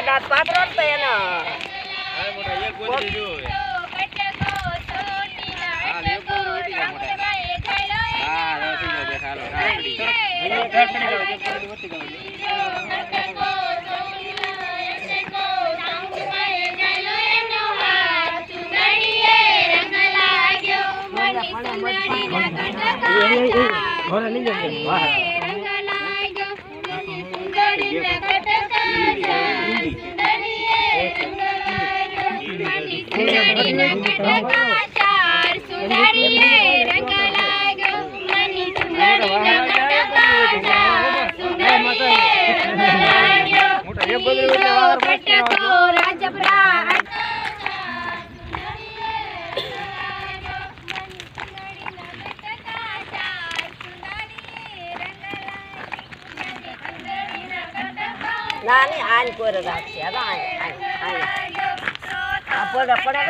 દાંત પાત્રો તો એને હા મોટા એક ગોળી દીધું હવે હા એક ગોળી ઉડી ગયા મોટા હા રોટી ગયો બેઠા હાલો કાકડી અહીંયા કાકડી ગયો એક ગોળી ઉડી ગયો ઘરે લઈ જજો વાહ નાની આન કોર રાખશે હવે આન પડે પડે